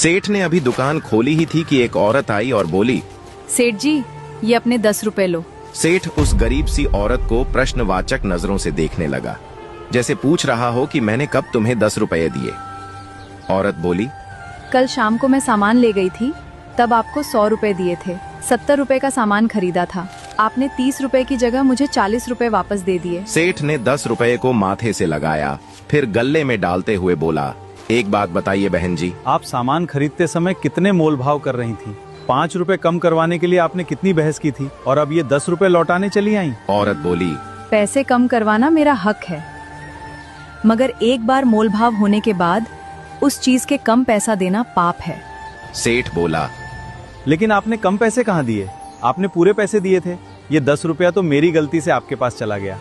सेठ ने अभी दुकान खोली ही थी कि एक औरत आई और बोली, सेठ जी, ये अपने 10 रुपए लो। सेठ उस गरीब सी औरत को प्रश्नवाचक नजरों से देखने लगा, जैसे पूछ रहा हो कि मैंने कब तुम्हें 10 रुपए दिए। औरत बोली, कल शाम को मैं सामान ले गई थी, तब आपको 100 रुपए दिए थे। 70 रुपए का सामान खरीदा था, आपने 30 रुपए की जगह मुझे 40 रुपए वापस दे दिए। सेठ ने 10 रुपए को माथे से लगाया, फिर गले में डालते हुए बोला, एक बात बताइए बहन जी, आप सामान खरीदते समय कितने मोल भाव कर रही थी? 5 रुपए कम करवाने के लिए आपने कितनी बहस की थी, और अब ये 10 रुपए लौटाने चली आई? औरत बोली, पैसे कम करवाना मेरा हक है, मगर एक बार मोल भाव होने के बाद उस चीज के कम पैसा देना पाप है। सेठ बोला, लेकिन आपने कम पैसे कहाँ दिए? आपने पूरे पैसे दिए थे। ये 10 रुपया तो मेरी गलती से आपके पास चला गया,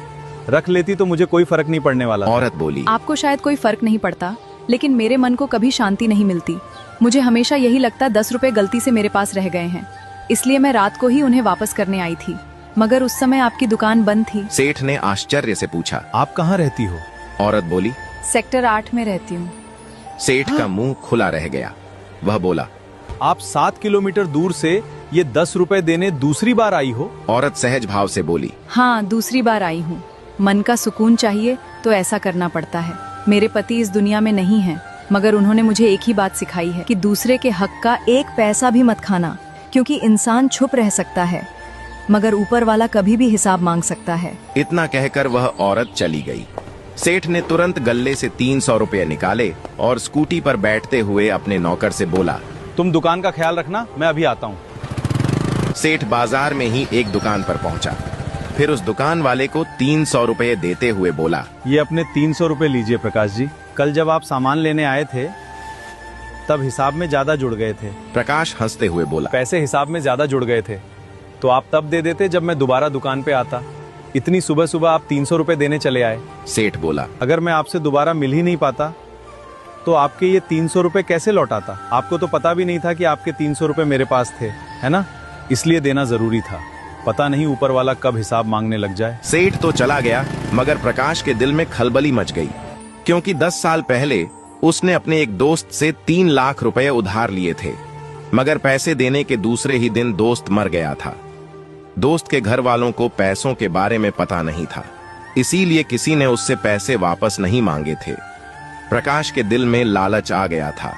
रख लेती तो मुझे कोई फर्क नहीं पड़ने वाला। औरत बोली, आपको शायद कोई फर्क नहीं पड़ता, लेकिन मेरे मन को कभी शांति नहीं मिलती। मुझे हमेशा यही लगता 10 रुपए गलती से मेरे पास रह गए हैं, इसलिए मैं रात को ही उन्हें वापस करने आई थी, मगर उस समय आपकी दुकान बंद थी। सेठ ने आश्चर्य से पूछा, आप कहाँ रहती हो? औरत बोली, सेक्टर 8 में रहती हूँ। सेठ का मुंह खुला रह गया। वह बोला, आप 7 किलोमीटर दूर से ये 10 रुपए देने दूसरी बार आई हो? औरत सहज भाव से बोली, हाँ, दूसरी बार आई हूँ। मन का सुकून चाहिए तो ऐसा करना पड़ता है। मेरे पति इस दुनिया में नहीं हैं, मगर उन्होंने मुझे एक ही बात सिखाई है कि दूसरे के हक का एक पैसा भी मत खाना, क्योंकि इंसान छुप रह सकता है, मगर ऊपर वाला कभी भी हिसाब मांग सकता है। इतना कहकर वह औरत चली गई। सेठ ने तुरंत गल्ले से 300 रुपए निकाले और स्कूटी पर बैठते हुए अपने नौकर से बोला, तुम दुकान का ख्याल रखना, मैं अभी आता हूँ। सेठ बाजार में ही एक दुकान पर पहुंचा, फिर उस दुकान वाले को 300 रुपए देते हुए बोला, ये अपने 300 रुपए लीजिए प्रकाश जी। कल जब आप सामान लेने आए थे तब हिसाब में ज्यादा जुड़ गए थे। प्रकाश हंसते हुए बोला, पैसे हिसाब में ज्यादा जुड़ गए थे तो आप तब दे देते जब मैं दोबारा दुकान पे आता। इतनी सुबह सुबह आप 300 रुपए देने चले आए। सेठ बोला, अगर मैं आपसे दोबारा मिल ही नहीं पाता तो आपके ये 300 रुपए कैसे लौटाता? आपको तो पता भी नहीं था कि आपके 300 रुपए मेरे पास थे, है ना? इसलिए देना जरूरी था। पता नहीं ऊपर वाला कब हिसाब मांगने लग जाए। सेठ तो चला गया, मगर प्रकाश के दिल में खलबली मच गई, क्योंकि 10 साल पहले उसने अपने एक दोस्त से 3 लाख रुपए उधार लिए थे, मगर पैसे देने के दूसरे ही दिन दोस्त मर गया था। दोस्त के घर वालों को पैसों के बारे में पता नहीं था, इसीलिए किसी ने उससे पैसे वापस नहीं मांगे थे। प्रकाश के दिल में लालच आ गया था,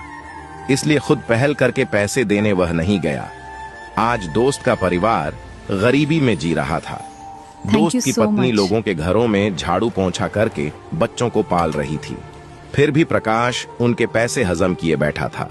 इसलिए खुद पहल करके पैसे देने वह नहीं गया। आज दोस्त का परिवार गरीबी में जी रहा था। दोस्त की पत्नी लोगों के घरों में झाड़ू पोंछा करके बच्चों को पाल रही थी, फिर भी प्रकाश उनके पैसे हजम किए बैठा था।